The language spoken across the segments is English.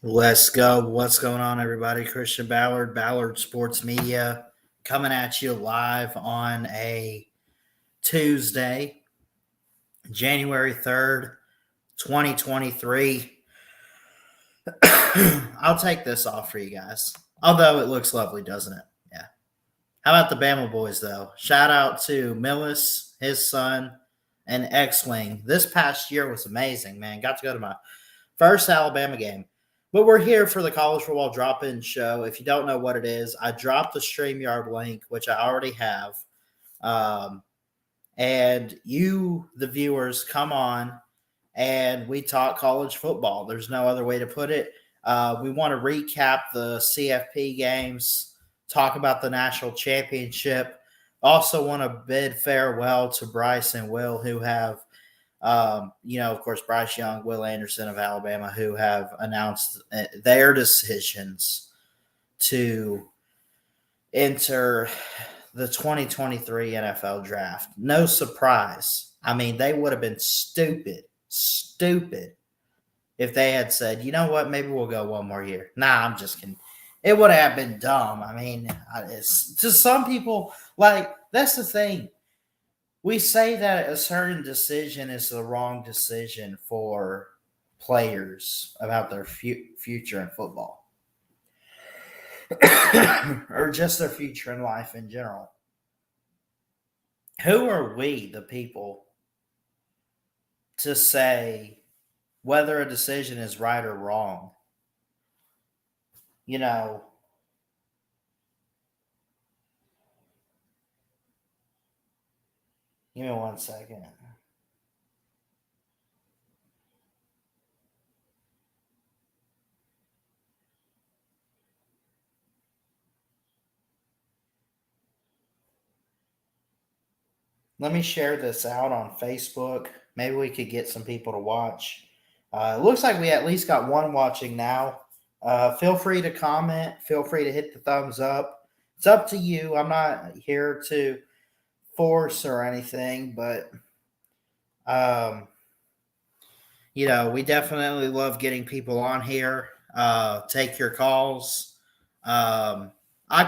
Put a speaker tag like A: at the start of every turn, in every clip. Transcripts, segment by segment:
A: Let's go. What's going on, everybody? Christian Ballard, Ballard Sports Media, coming at you live on a Tuesday, January 3rd, 2023. I'll take this off for you guys. Although it looks lovely, doesn't it? Yeah. How about the Bama boys, though? Shout out to Millis, his son, and X-Wing. This past year was amazing, man. Got to go to my first Alabama game. But we're here for the college football drop-in show. If you don't know what it is, I dropped the StreamYard link, which I already have. And you, the viewers, come on and we talk college football. There's no other way to put it. We want to recap the CFP games, talk about the national championship. Also want to bid farewell to Bryce and Will, who have of course, Bryce Young, Will Anderson of Alabama, who have announced their decisions to enter the 2023 NFL draft. No surprise. I mean, they would have been stupid if they had said, you know what, maybe we'll go one more year. Nah, I'm just kidding. It would have been dumb. I mean, to some people, that's the thing. We say that a certain decision is the wrong decision for players about their future in football or just their future in life in general. Who are we, the people, to say whether a decision is right or wrong? Give me 1 second. Let me share this out on Facebook. Maybe we could get some people to watch. It looks like we at least got one watching now. Feel free to comment. Feel free to hit the thumbs up. It's up to you. I'm not here to force or anything, but we definitely love getting people on here. Take your calls. I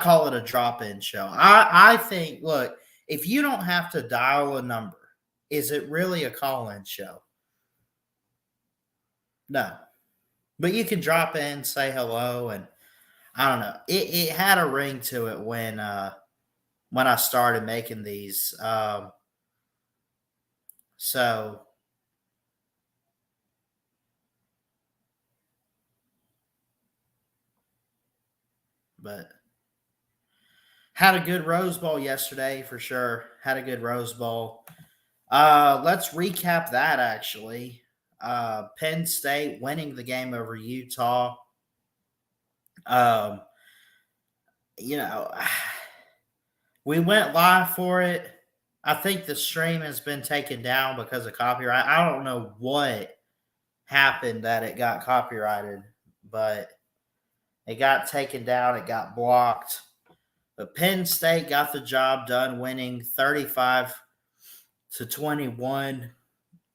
A: call it a drop-in show. I think, look, if you don't have to dial a number, is it really a call-in show? No. But you can drop in, say hello, and I don't know. It had a ring to it when I started making these. But had a good Rose Bowl yesterday for sure. Had a good Rose Bowl. Let's recap that actually. Penn State winning the game over Utah. We went live for it. I think the stream has been taken down because of copyright. I don't know what happened that it got copyrighted, but it got taken down. It got blocked. But Penn State got the job done, winning 35-21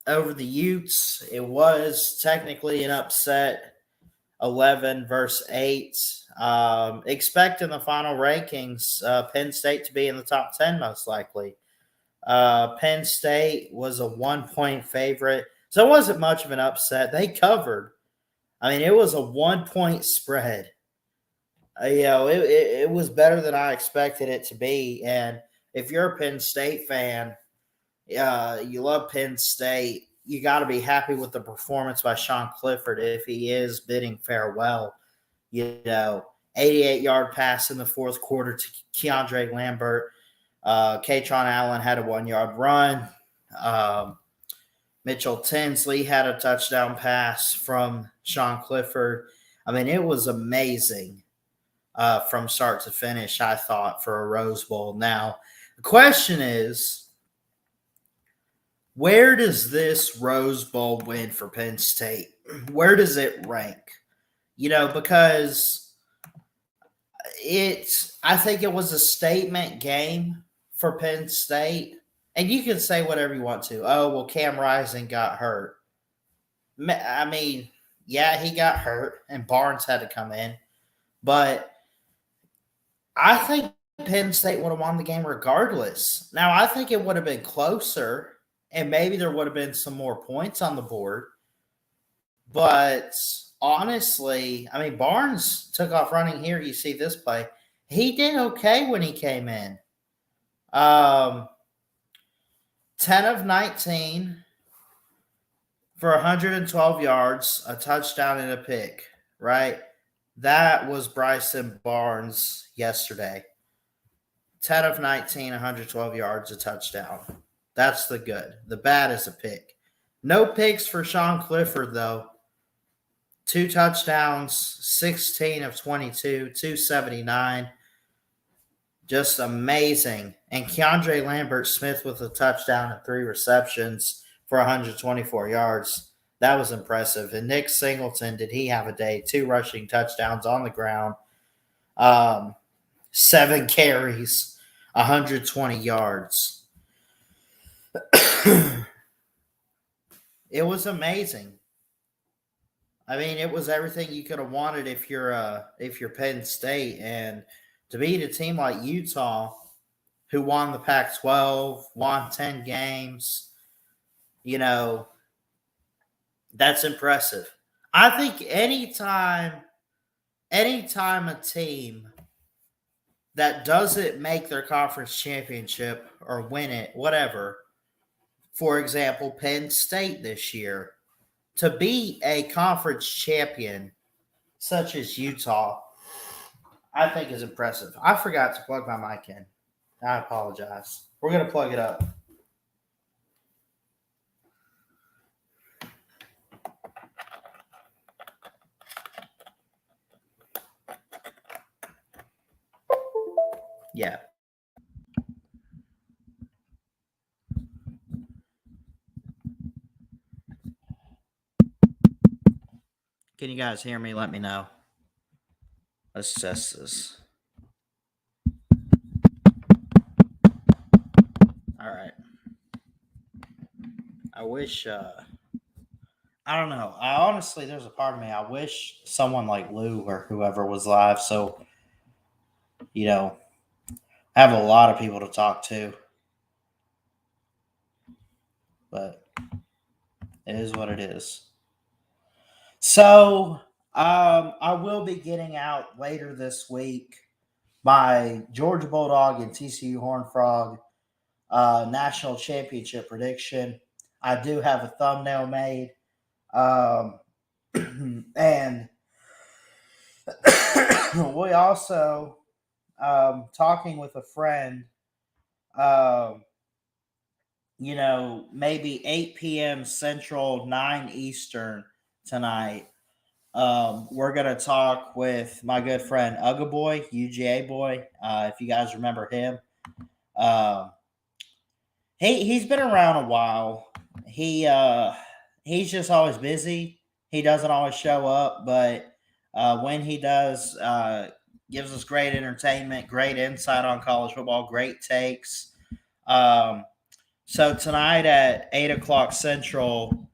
A: over the Utes. It was technically an upset, 11-8. Expect in the final rankings Penn State to be in the top 10 most likely. Penn State was a 1-point favorite, so it wasn't much of an upset. They covered. I mean, it was a 1-point spread. It was better than I expected it to be. And if you're a Penn State fan, you love Penn State, you got to be happy with the performance by Sean Clifford if he is bidding farewell. 88-yard pass in the fourth quarter to Keandre Lambert. Katron Allen had a 1-yard run. Mitchell Tinsley had a touchdown pass from Sean Clifford. I mean, it was amazing from start to finish, I thought, for a Rose Bowl. Now, the question is, where does this Rose Bowl win for Penn State? Where does it rank? Because I think it was a statement game for Penn State. And you can say whatever you want to. Oh, well, Cam Rising got hurt. I mean, Yeah, he got hurt, and Barnes had to come in. But I think Penn State would have won the game regardless. Now, I think it would have been closer, and maybe there would have been some more points on the board. But honestly, I mean, Barnes took off running here. You see this play. He did okay when he came in. Um, 10 of 19 for 112 yards, a touchdown and a pick, right? That was Bryson Barnes yesterday. 10 of 19, 112 yards, a touchdown. That's the good. The bad is a pick. No picks for Sean Clifford, though. 2 touchdowns, 16 of 22, 279. Just amazing. And Keandre Lambert-Smith with a touchdown and 3 receptions for 124 yards. That was impressive. And Nick Singleton, did he have a day? 2 rushing touchdowns on the ground. 7 carries, 120 yards. It was amazing. I mean, it was everything you could have wanted if you're Penn State, and to beat a team like Utah, who won the Pac-12, won 10 games, that's impressive. I think anytime a team that doesn't make their conference championship or win it, whatever, for example, Penn State this year, to be a conference champion such as Utah, I think is impressive. I forgot to plug my mic in. I apologize. We're going to plug it up. Yeah. Can you guys hear me? Let me know. Let's test this. All right. I wish, I don't know. Honestly, there's a part of me, I wish someone like Lou or whoever was live. So, I have a lot of people to talk to. But it is what it is. So, I will be getting out later this week my Georgia Bulldog and TCU Horned Frog national championship prediction. I do have a thumbnail made. And we also, talking with a friend, maybe 8 p.m. Central, 9 Eastern tonight. We're going to talk with my good friend Ugga Boy, UGA Boy, if you guys remember him. He's been around a while. He's just always busy. He doesn't always show up, but when he does, gives us great entertainment, great insight on college football, great takes. So tonight at 8 o'clock Central,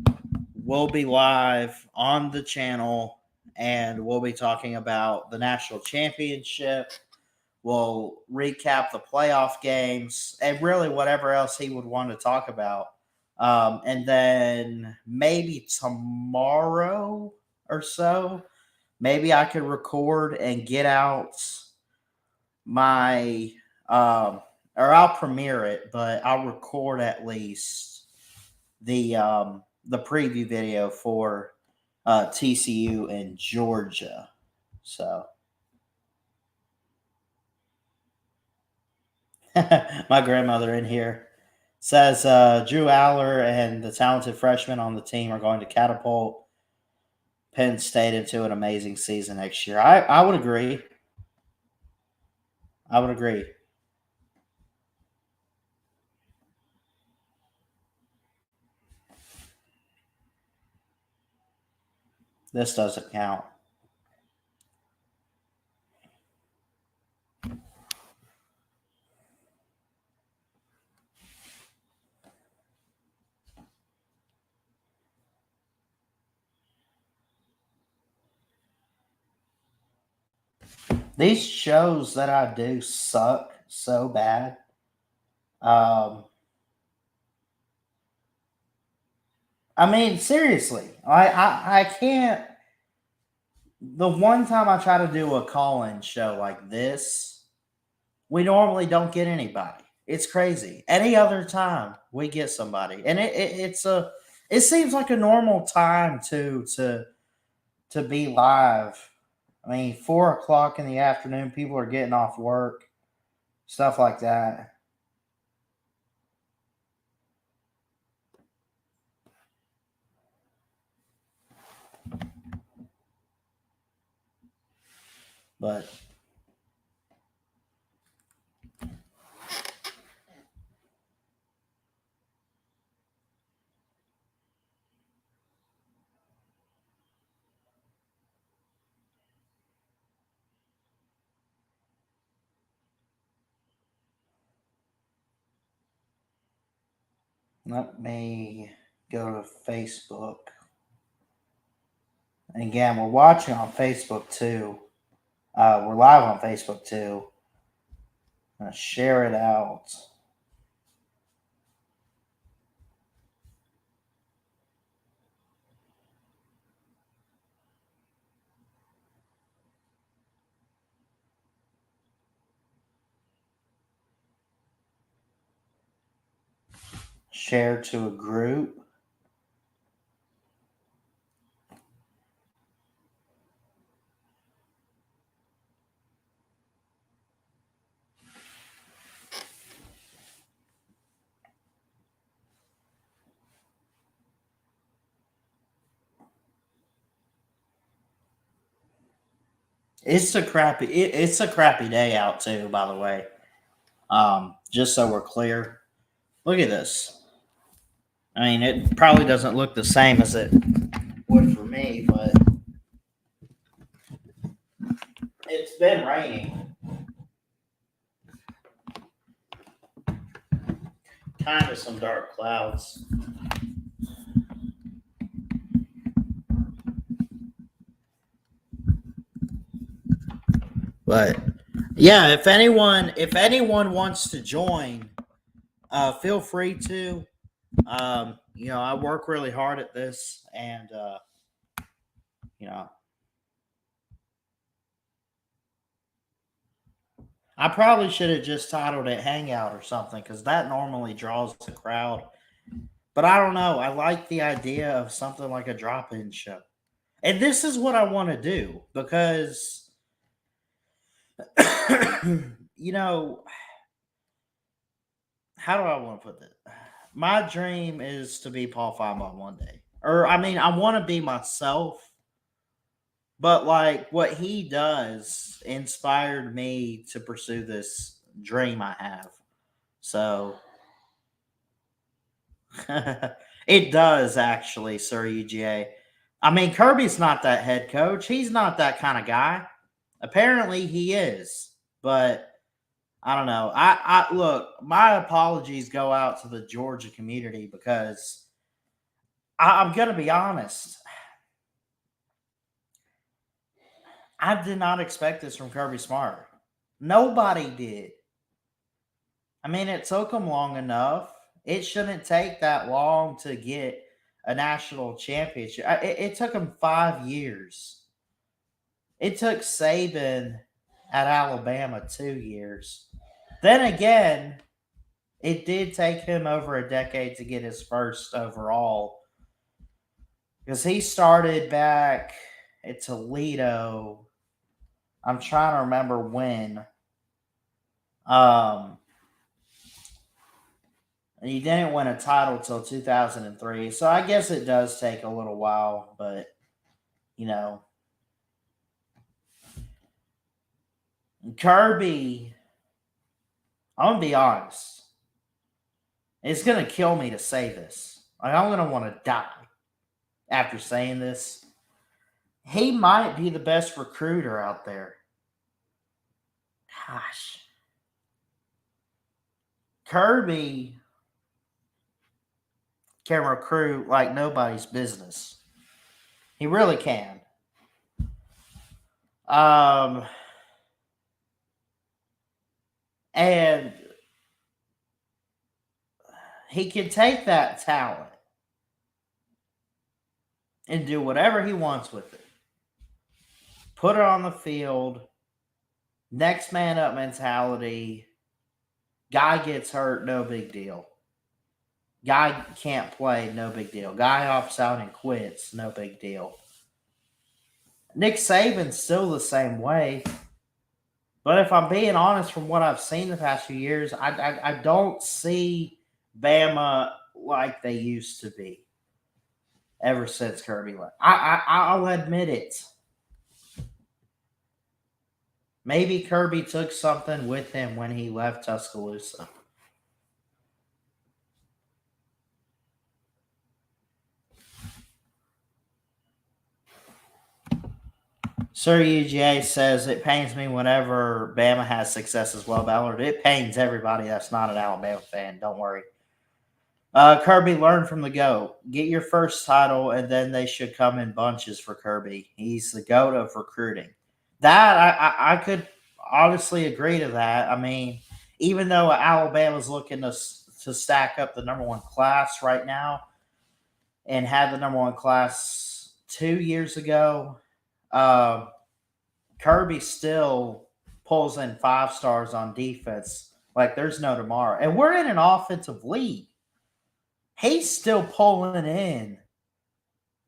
A: we'll be live on the channel, and we'll be talking about the national championship. We'll recap the playoff games and really whatever else he would want to talk about. And then maybe tomorrow or so, maybe I could record and get out my or I'll premiere it, but I'll record at least the preview video for TCU and Georgia. So my grandmother in here says Drew Aller and the talented freshmen on the team are going to catapult Penn State into an amazing season next year. I would agree. I would agree. This doesn't count. These shows that I do suck so bad. Um, I mean, seriously, I can't. The one time I try to do a call-in show like this, we normally don't get anybody. It's crazy. Any other time we get somebody, and it seems like a normal time to be live. I mean, 4 o'clock in the afternoon, people are getting off work, stuff like that. But let me go to Facebook. And again, we're watching on Facebook too. We're live on Facebook too. I'm gonna share it out. Share to a group. It's a crappy day out too, by the way. Just so we're clear. Look at this. I mean, it probably doesn't look the same as it would for me, but it's been raining. Kind of some dark clouds. But yeah, if anyone wants to join, feel free to. I work really hard at this, and you know, I probably should have just titled it "Hangout" or something because that normally draws the crowd. But I don't know. I like the idea of something like a drop-in show, and this is what I want to do because, you know, how do I want to put this? My dream is to be Paul Feinbaum one day, or I mean, I want to be myself. But like what he does inspired me to pursue this dream I have. So it does actually, Sir UGA. I mean, Kirby's not that head coach. He's not that kind of guy. Apparently he is. But I don't know. I look, my apologies go out to the Georgia community because I'm gonna be honest. I did not expect this from Kirby Smart. Nobody did. I mean, it took them long enough. It shouldn't take that long to get a national championship. It took them 5 years. It took Saban at Alabama 2 years. Then again, it did take him over a decade to get his first overall because he started back at Toledo. I'm trying to remember when. Um, and he didn't win a title till 2003. So I guess it does take a little while, but you know, Kirby, I'm gonna be honest. It's gonna kill me to say this. Like, I'm gonna want to die after saying this. He might be the best recruiter out there. Gosh, Kirby can recruit like nobody's business. He really can. Um, And he can take that talent and do whatever he wants with it. Put it on the field. Next man up mentality. Guy gets hurt, no big deal. Guy can't play, no big deal. Guy opts out and quits, no big deal. Nick Saban's still the same way. But if I'm being honest, from what I've seen the past few years, I don't see Bama like they used to be ever since Kirby left. I'll admit it. Maybe Kirby took something with him when he left Tuscaloosa. Sir UGA says, it pains me whenever Bama has success as well, Ballard. It pains everybody that's not an Alabama fan. Don't worry. Kirby, learn from the GOAT. Get your first title, and then they should come in bunches for Kirby. He's the GOAT of recruiting. That, I could honestly agree to that. I mean, even though Alabama's looking to stack up the number one class right now and had the number one class 2 years ago, Kirby still pulls in 5 stars on defense like there's no tomorrow. And we're in an offensive league. He's still pulling in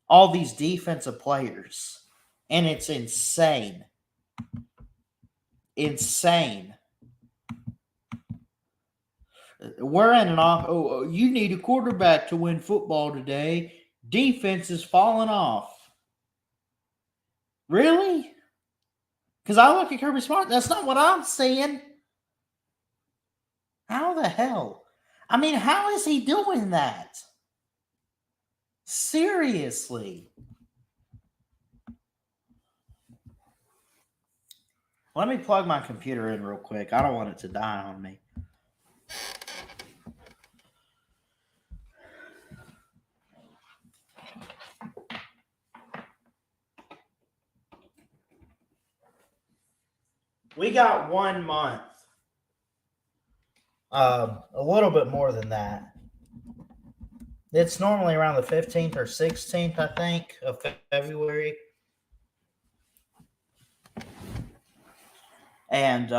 A: all these defensive players. And it's insane. Insane. We're in an off. Oh, you need a quarterback to win football today. Defense is falling off. Really? Because I look at Kirby Smart, that's not what I'm seeing. How the hell? I mean, how is he doing that? Seriously. Let me plug my computer in real quick. I don't want it to die on me. We got 1 month. A little bit more than that. It's normally around the 15th or 16th, I think, of February. And,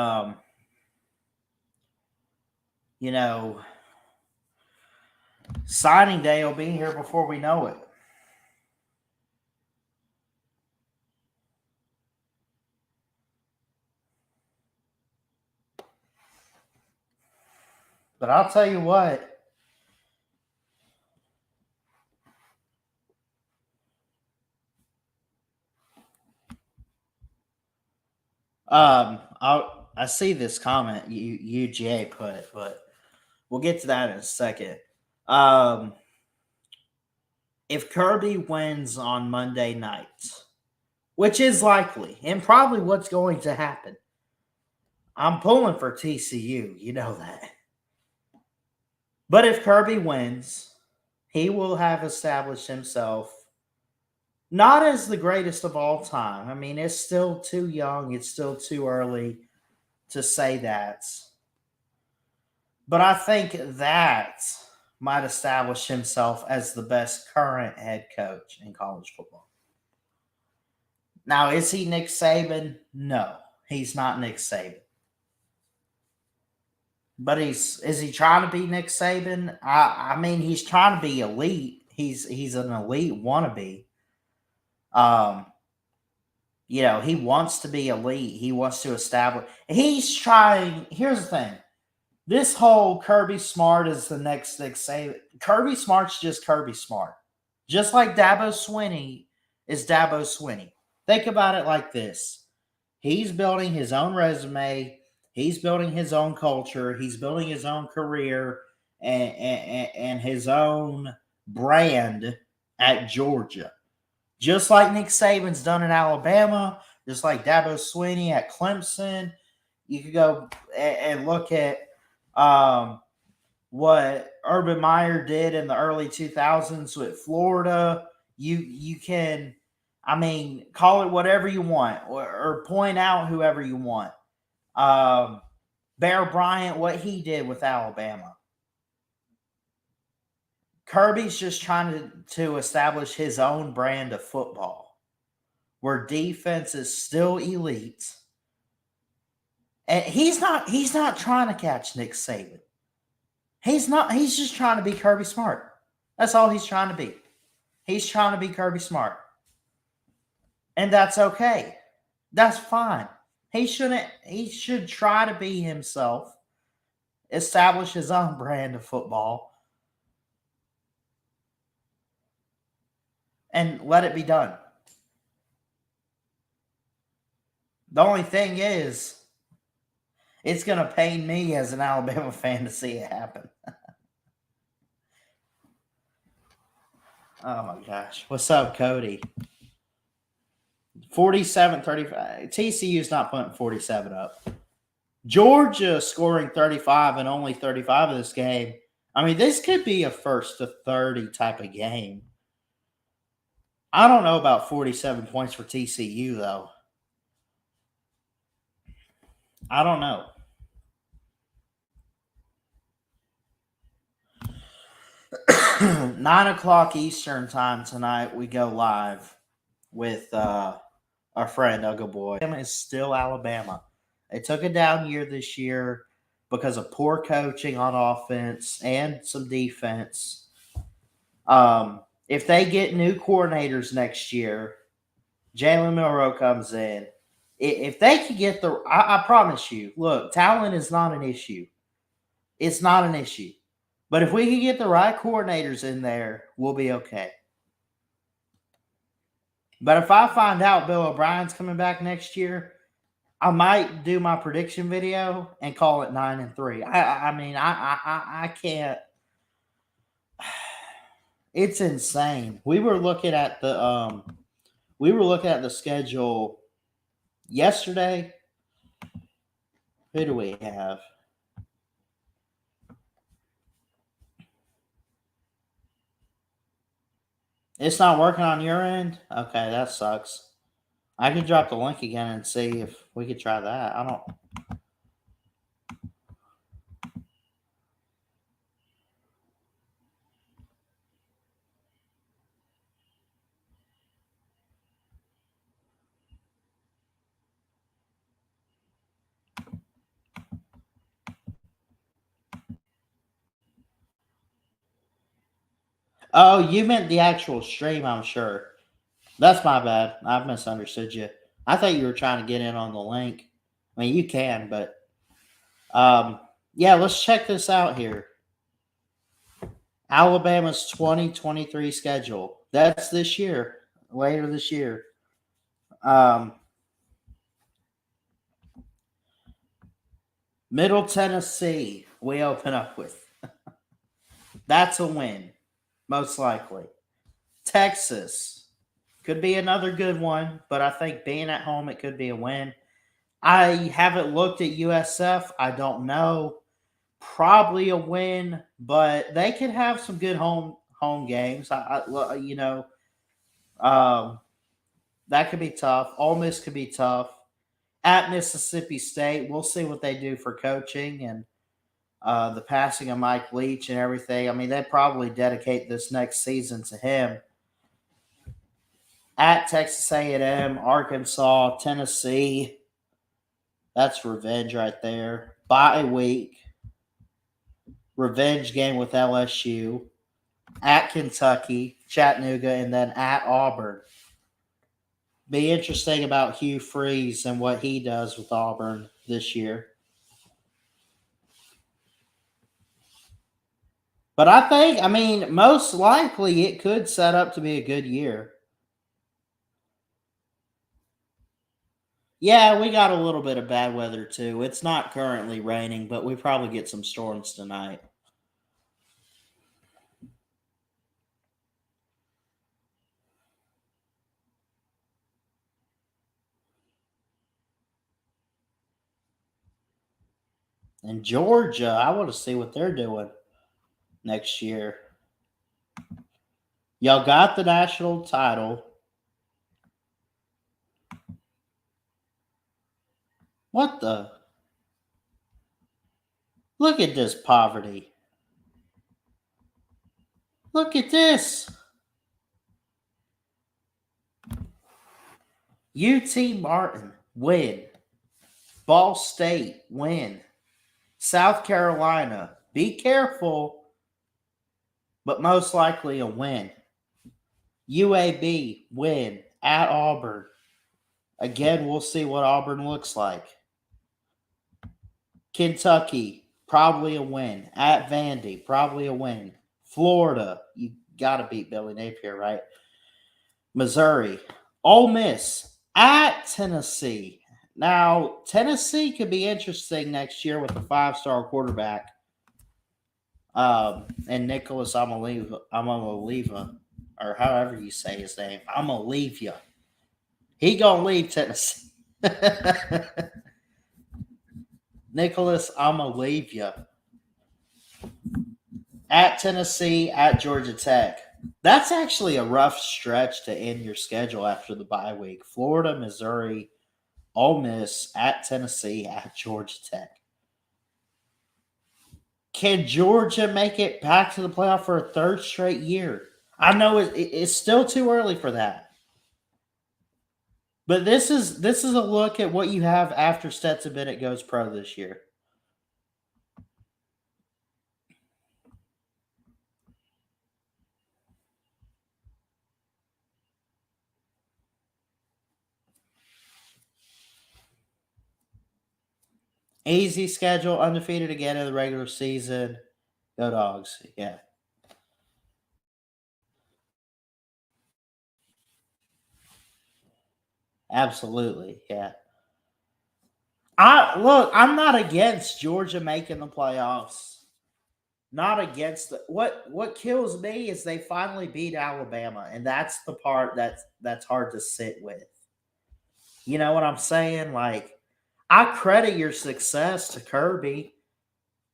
A: signing day will be here before we know it. But I'll tell you what. I see this comment UGA put, but we'll get to that in a second. If Kirby wins on Monday night, which is likely and probably what's going to happen, I'm pulling for TCU. You know that. But if Kirby wins, he will have established himself not as the greatest of all time. I mean, it's still too young. It's still too early to say that. But I think that might establish himself as the best current head coach in college football. Now, is he Nick Saban? No, he's not Nick Saban. But is he trying to be Nick Saban? I mean, he's trying to be elite. He's an elite wannabe. He wants to be elite. He wants to establish. He's trying. Here's the thing. This whole Kirby Smart is the next Nick Saban. Kirby Smart's just Kirby Smart. Just like Dabo Swinney is Dabo Swinney. Think about it like this. He's building his own resume. He's building his own culture. He's building his own career and his own brand at Georgia. Just like Nick Saban's done in Alabama, just like Dabo Swinney at Clemson. You could go and look at what Urban Meyer did in the early 2000s with Florida. You can, call it whatever you want or point out whoever you want. Bear Bryant, what he did with Alabama. Kirby's just trying to establish his own brand of football where defense is still elite. And he's not trying to catch Nick Saban. He's just trying to be Kirby Smart. That's all he's trying to be. He's trying to be Kirby Smart. And that's okay. That's fine. He should try to be himself, establish his own brand of football, and let it be done. The only thing is, it's going to pain me as an Alabama fan to see it happen. Oh my gosh. What's up, Cody? 47-35. TCU's not putting 47 up. Georgia scoring 35 and only 35 of this game. I mean, this could be a first to 30 type of game. I don't know about 47 points for TCU, though. I don't know. Nine o'clock Eastern time tonight, we go live with our friend Ugga Boy. Alabama is still Alabama. They took a down year this year because of poor coaching on offense and some defense. If they get new coordinators next year, Jalen Milroe comes in. If they can get I promise you, look, talent is not an issue. It's not an issue. But if we can get the right coordinators in there, we'll be okay. But if I find out Bill O'Brien's coming back next year, I might do my prediction video and call it 9-3. I can't. It's insane. We were looking at the schedule yesterday. Who do we have? It's not working on your end? Okay, that sucks. I can drop the link again and see if we could try that. I don't. Oh, you meant the actual stream, I'm sure. That's my bad. I've misunderstood you. I thought you were trying to get in on the link. I mean, you can, but yeah, let's check this out here. Alabama's 2023 schedule. That's this year, later this year. Middle Tennessee, we open up with. That's a win, most likely. Texas could be another good one, but I think being at home, it could be a win. I haven't looked at USF. I don't know. Probably a win, but they could have some good home games. That could be tough. Ole Miss could be tough. At Mississippi State, we'll see what they do for coaching and the passing of Mike Leach and everything. I mean, they probably dedicate this next season to him. At Texas A&M, Arkansas, Tennessee. That's revenge right there. Bye week. Revenge game with LSU. At Kentucky, Chattanooga, and then at Auburn. Be interesting about Hugh Freeze and what he does with Auburn this year. But I mean, most likely it could set up to be a good year. Yeah, we got a little bit of bad weather too. It's not currently raining, but we probably get some storms tonight. And Georgia, I want to see what they're doing next year. Y'all got the national title. What the? Look at this poverty. Look at this. UT Martin, win. Ball State, win. South Carolina, be careful, but most likely a win. UAB, win. At Auburn. Again, we'll see what Auburn looks like. Kentucky, probably a win. At Vandy, probably a win. Florida, you got to beat Billy Napier, right? Missouri, Ole Miss, at Tennessee. Now, Tennessee could be interesting next year with a 5-star quarterback. And Nicholas Amaliva, or however you say his name. I'm going to leave you. He going to leave Tennessee. Nicholas, I'm going to leave you. At Tennessee, at Georgia Tech. That's actually a rough stretch to end your schedule after the bye week. Florida, Missouri, Ole Miss, at Tennessee, at Georgia Tech. Can Georgia make it back to the playoff for a third straight year? I know it's still too early for that. But this is a look at what you have after Stetson Bennett goes pro this year. Easy schedule, undefeated again in the regular season. Go Dogs. Yeah. Absolutely. Yeah. I'm not against Georgia making the playoffs. Not against what kills me is they finally beat Alabama, and that's the part that's hard to sit with. You know what I'm saying? Like, I credit your success to Kirby.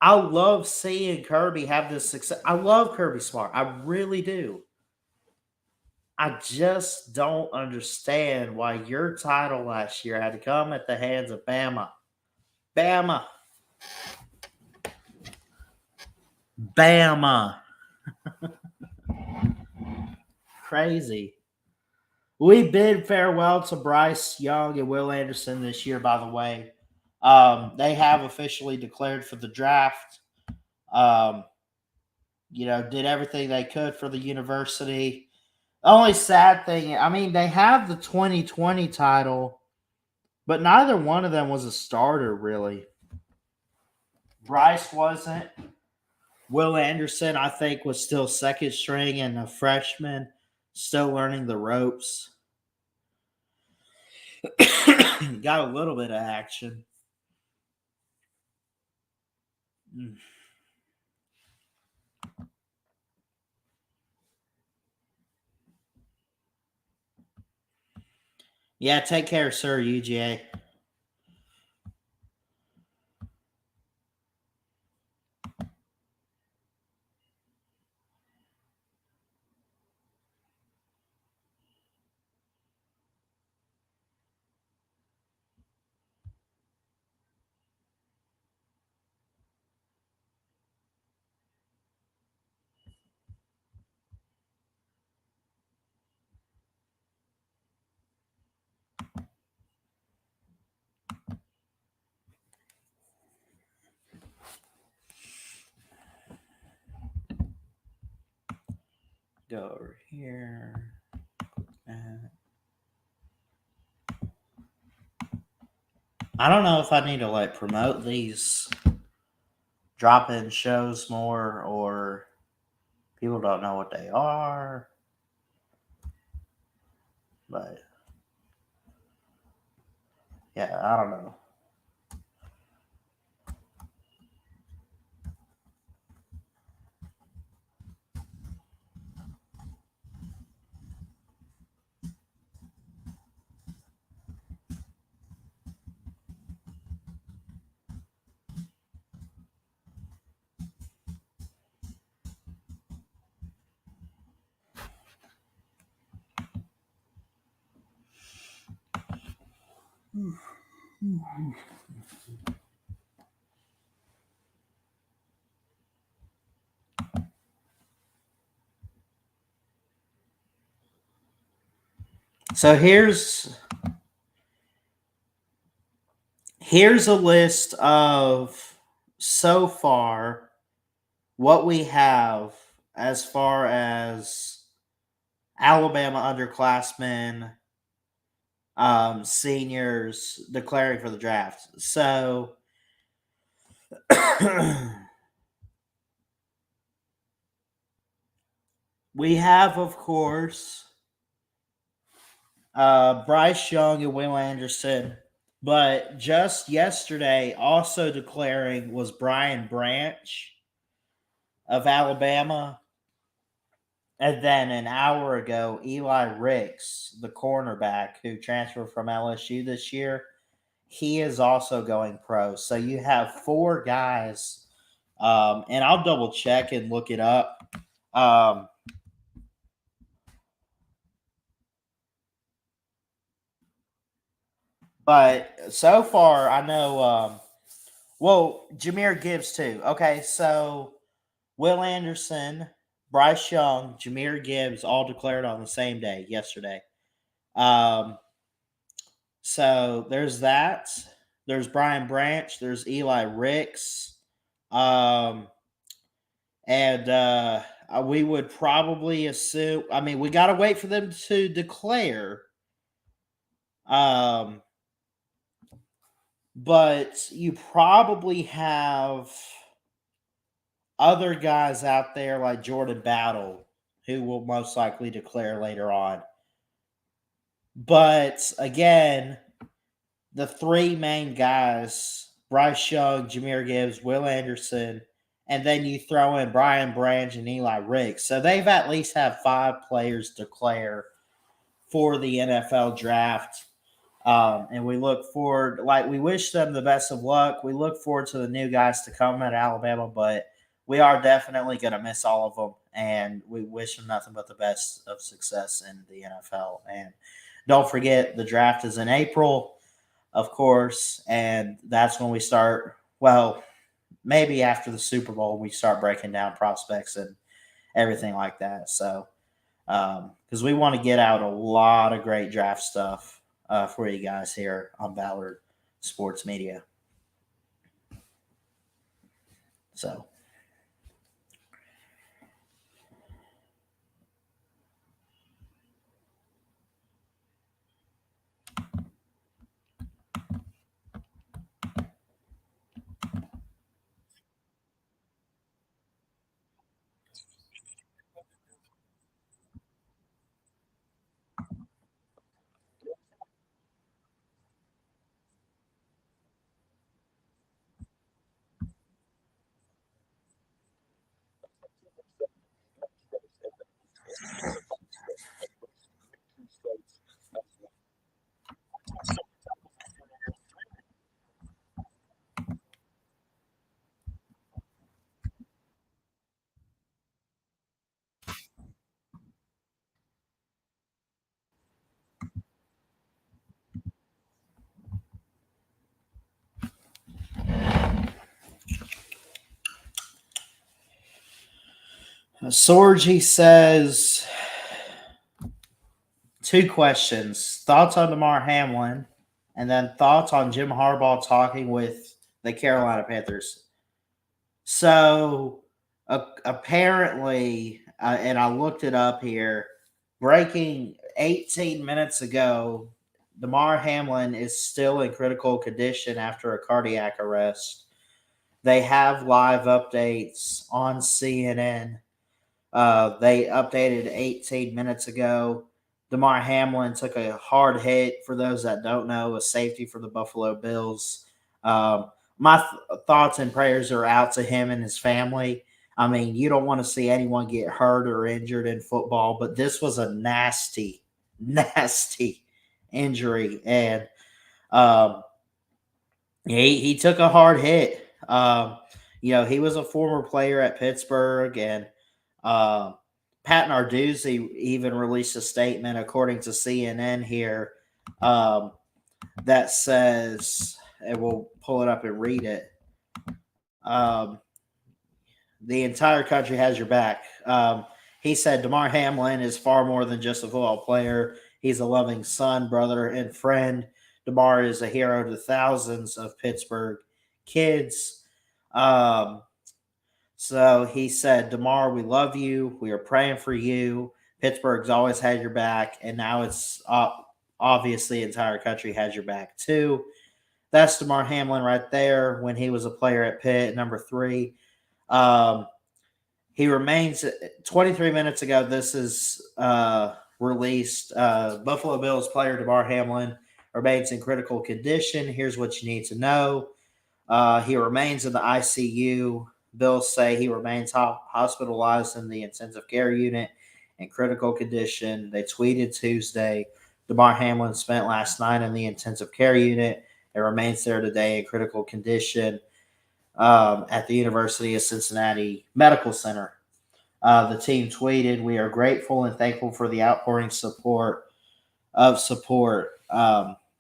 A: I love seeing Kirby have this success. I love Kirby Smart. I really do. I just don't understand why your title last year had to come at the hands of Bama. Bama. Bama. Crazy. We bid farewell to Bryce Young and Will Anderson this year, by the way. They have officially declared for the draft. Did everything they could for the university. The only sad thing, I mean, they have the 2020 title, but neither one of them was a starter, really. Bryce wasn't. Will Anderson, I think, was still second string and a freshman, still learning the ropes. Got a little bit of action. Yeah, take care, sir, UGA. Go over here. I don't know if I need to promote these drop-in shows more, or people don't know what they are. But yeah, I don't know. So here's a list of so far what we have as far as Alabama underclassmen, seniors declaring for the draft. So we have, of course, Bryce Young and Will Anderson. But just yesterday, also declaring was Brian Branch of Alabama. And then an hour ago, Eli Ricks, the cornerback who transferred from LSU this year, he is also going pro. So you have four guys, and I'll double check and look it up. But so far, I know. Well, Jahmyr Gibbs too. Okay, so Will Anderson, Bryce Young, Jahmyr Gibbs all declared on the same day yesterday. So there's that. There's Brian Branch. There's Eli Ricks. Um, and we would probably assume. I mean, we got to wait for them to declare. Um, but you probably have other guys out there like Jordan Battle, who will most likely declare later on. But again, the three main guys, Bryce Young, Jahmyr Gibbs, Will Anderson, and then you throw in Brian Branch and Eli Ricks. So they've at least had five players declare for the NFL draft. And we look forward, like, we wish them the best of luck. We look forward to the new guys to come at Alabama, but we are definitely going to miss all of them. And we wish them nothing but the best of success in the NFL. And don't forget, the draft is in April, of course, and that's when we start. Well, maybe after the Super Bowl, we start breaking down prospects and everything like that. So, because we want to get out a lot of great draft stuff for you guys here on Ballard Sports Media. So. Sorgi says two questions: thoughts on Damar Hamlin, and then thoughts on Jim Harbaugh talking with the Carolina Panthers. So apparently, and I looked it up here, breaking 18 minutes ago, Damar Hamlin is still in critical condition after a cardiac arrest. They have live updates on CNN. They updated 18 minutes ago. Damar Hamlin took a hard hit. For those that don't know, a safety for the Buffalo Bills. My thoughts and prayers are out to him and his family. I mean, you don't want to see anyone get hurt or injured in football, but this was a nasty, nasty injury. And he took a hard hit. He was a former player at Pittsburgh, and Pat Narduzzi even released a statement, according to CNN here, that says, and we'll pull it up and read it. The entire country has your back. He said Damar Hamlin is far more than just a football player. He's a loving son, brother, and friend. DeMar is a hero to thousands of Pittsburgh kids. So he said, DeMar, we love you. We are praying for you. Pittsburgh's always had your back, and now it's obviously the entire country has your back too. That's DeMar Hamlin right there when he was a player at Pitt, number 3. He remains 23 minutes ago. This is released. Buffalo Bills player DeMar Hamlin remains in critical condition. Here's what you need to know. He remains in the ICU. Bills say he remains hospitalized in the intensive care unit in critical condition. They tweeted Tuesday. DeMar Hamlin spent last night in the intensive care unit and remains there today in critical condition at the University of Cincinnati Medical Center. The team tweeted, "We are grateful and thankful for the outpouring support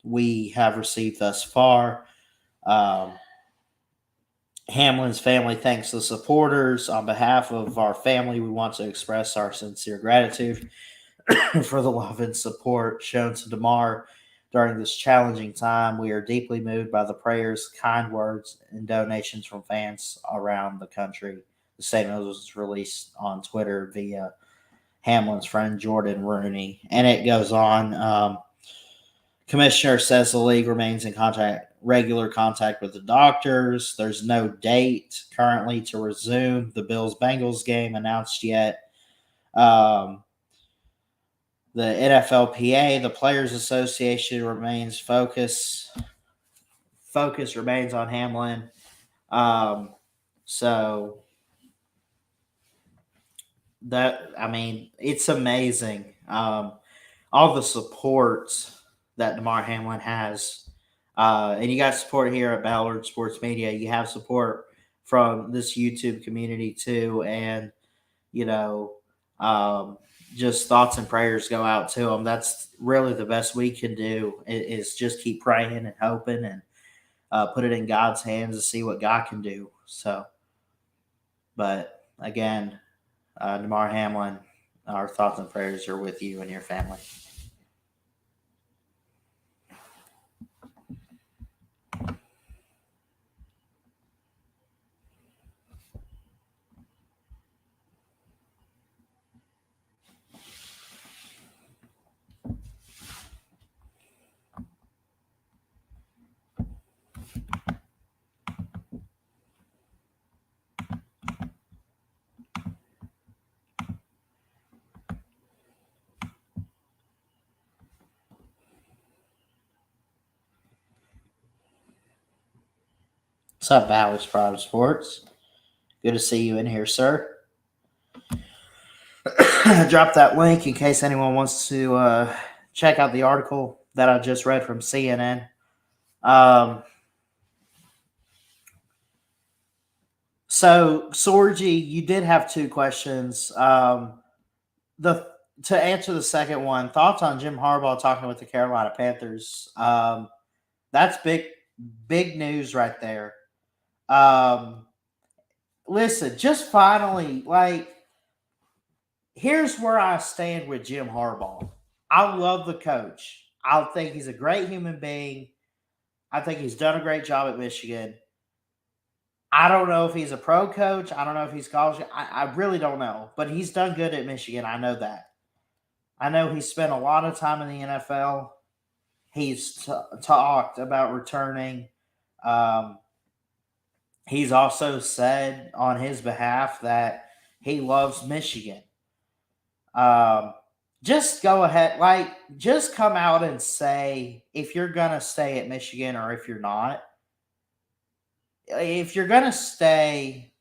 A: we have received thus far. Hamlin's family thanks the supporters. On behalf of our family, we want to express our sincere gratitude for the love and support shown to DeMar during this challenging time. We are deeply moved by the prayers, kind words, and donations from fans around the country." The statement was released on Twitter via Hamlin's friend Jordan Rooney. And it goes on. Commissioner says the league remains in regular contact with the doctors. There's no date currently to resume the Bills-Bengals game announced yet. The NFLPA, the Players Association, remains focus remains on Hamlin. So that, I mean, it's amazing. All the support that DeMar Hamlin has. And you got support here at Ballard Sports Media. You have support from this YouTube community too. And, just thoughts and prayers go out to him. That's really the best we can do is just keep praying and hoping and put it in God's hands to see what God can do. So, but again, DeMar Hamlin, our thoughts and prayers are with you and your family. What's up, Bowers Private Sports? Good to see you in here, sir. Drop that link in case anyone wants to check out the article that I just read from CNN. So, Sorgi, you did have 2 questions. To answer the second one, thoughts on Jim Harbaugh talking with the Carolina Panthers. That's big news right there. Listen, just finally, here's where I stand with Jim Harbaugh. I love the coach. I think he's a great human being. I think he's done a great job at Michigan. I don't know if he's a pro coach. I don't know if he's college. I really don't know. But he's done good at Michigan. I know that. I know he spent a lot of time in the NFL. He's talked about returning. He's also said on his behalf that he loves Michigan. Just go ahead, just come out and say if you're going to stay at Michigan or if you're not. If you're going to stay,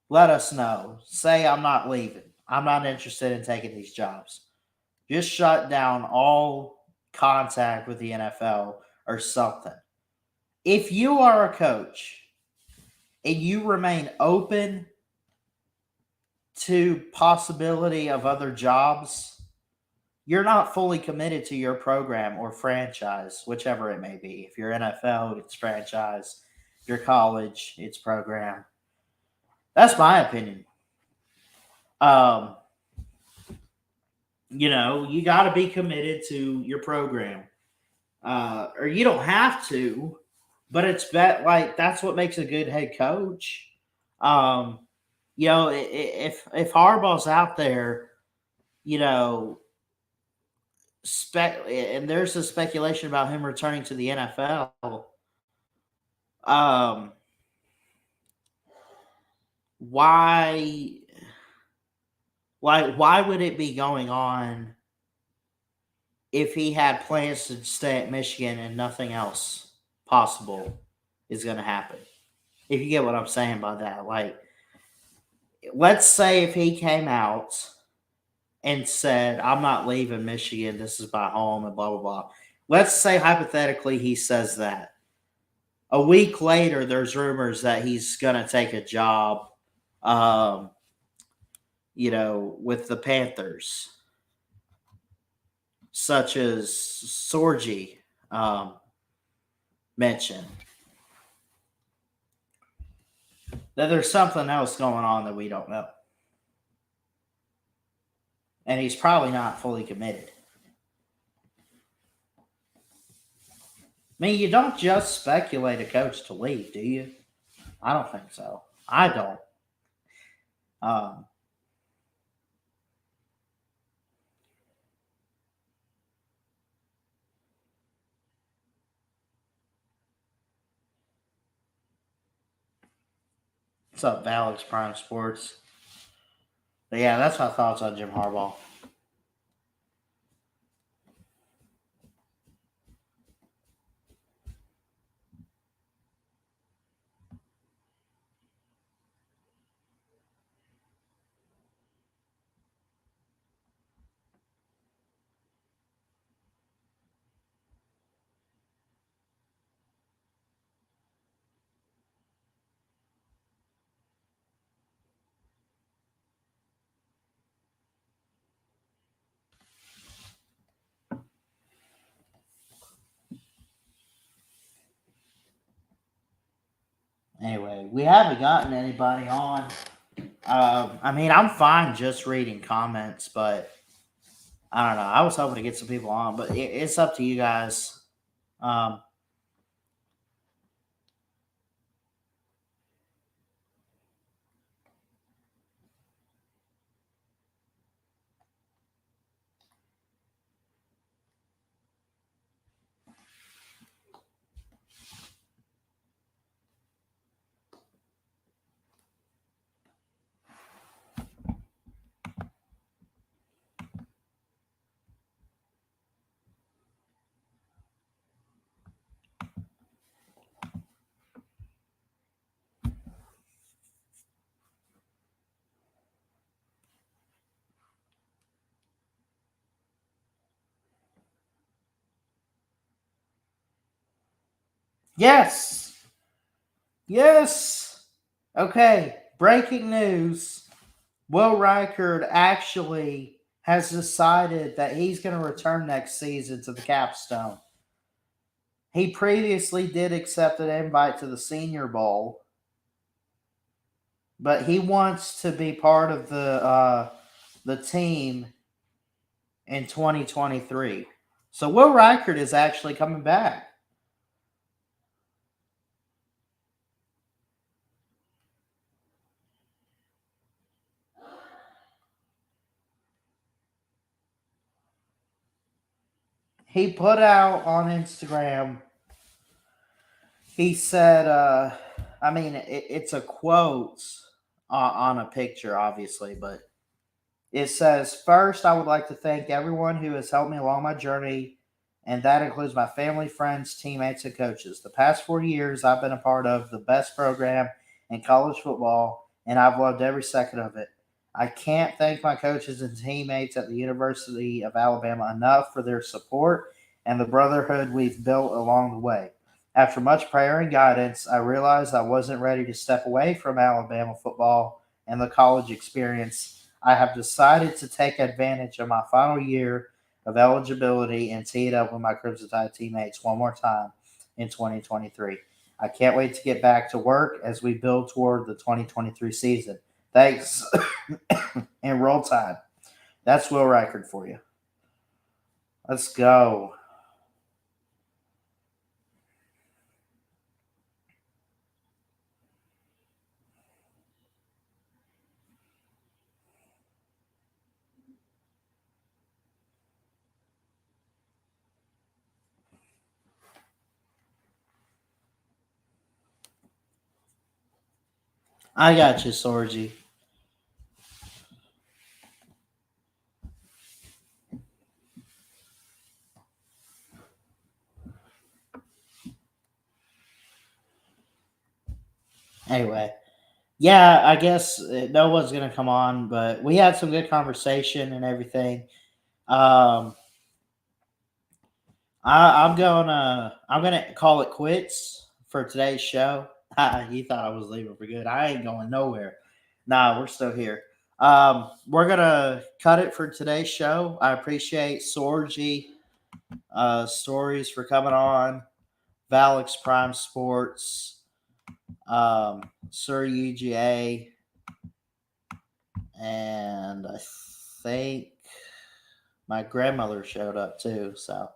A: let us know. Say, I'm not leaving. I'm not interested in taking these jobs. Just shut down all contact with the NFL or something. If you are a coach and you remain open to possibility of other jobs, you're not fully committed to your program or franchise, whichever it may be. If you're NFL, it's franchise. If you're college, it's program. That's my opinion. You got to be committed to your program, or you don't have to, but it's like that's what makes a good head coach. Um, if Harbaugh's out there, you know, and there's a speculation about him returning to the NFL. Um, why, why would it be going on if he had plans to stay at Michigan and nothing else possible is going to happen? If you get what I'm saying by that, like, let's say if he came out and said, "I'm not leaving Michigan. This is my home," and blah blah blah. Let's say hypothetically he says that. A week later, there's rumors that he's going to take a job, um, with the Panthers, such as Sorgi mentioned. That there's something else going on that we don't know. And he's probably not fully committed. I mean, you don't just speculate a coach to leave, do you? I don't think so. I don't. What's up, Alex Prime Sports? But yeah, that's my thoughts on Jim Harbaugh. Anyway, we haven't gotten anybody on. I mean, I'm fine just reading comments, but I don't know. I was hoping to get some people on, but it's up to you guys. Um, yes. Yes. Okay. Breaking news. Will Reichard actually has decided that he's going to return next season to the capstone. He previously did accept an invite to the Senior Bowl, but he wants to be part of the team in 2023. So Will Reichard is actually coming back. He put out on Instagram, he said, I mean, it's a quote on a picture, obviously, but it says, "First, I would like to thank everyone who has helped me along my journey, and that includes my family, friends, teammates, and coaches. The past 4 years, I've been a part of the best program in college football, and I've loved every second of it. I can't thank my coaches and teammates at the University of Alabama enough for their support and the brotherhood we've built along the way. After much prayer and guidance, I realized I wasn't ready to step away from Alabama football and the college experience. I have decided to take advantage of my final year of eligibility and tee it up with my Crimson Tide teammates one more time in 2023. I can't wait to get back to work as we build toward the 2023 season. Thanks." And roll tide. That's Will Reichard for you. Let's go. I got you, Sorgi. Anyway, yeah, I guess no one's gonna come on, but we had some good conversation and everything. Um, I'm gonna call it quits for today's show. He thought I was leaving for good. I ain't going nowhere. Nah, we're still here. We're gonna cut it for today's show. I appreciate Sorgi stories for coming on. Valix Prime Sports, Sir UGA, and I think my grandmother showed up too. So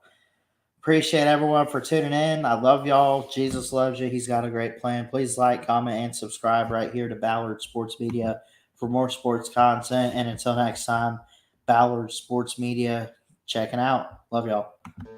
A: appreciate everyone for tuning in. I love y'all. Jesus loves you. He's got a great plan. Please like, comment, and subscribe right here to Ballard Sports Media for more sports content. And until next time, Ballard Sports Media checking out. Love y'all.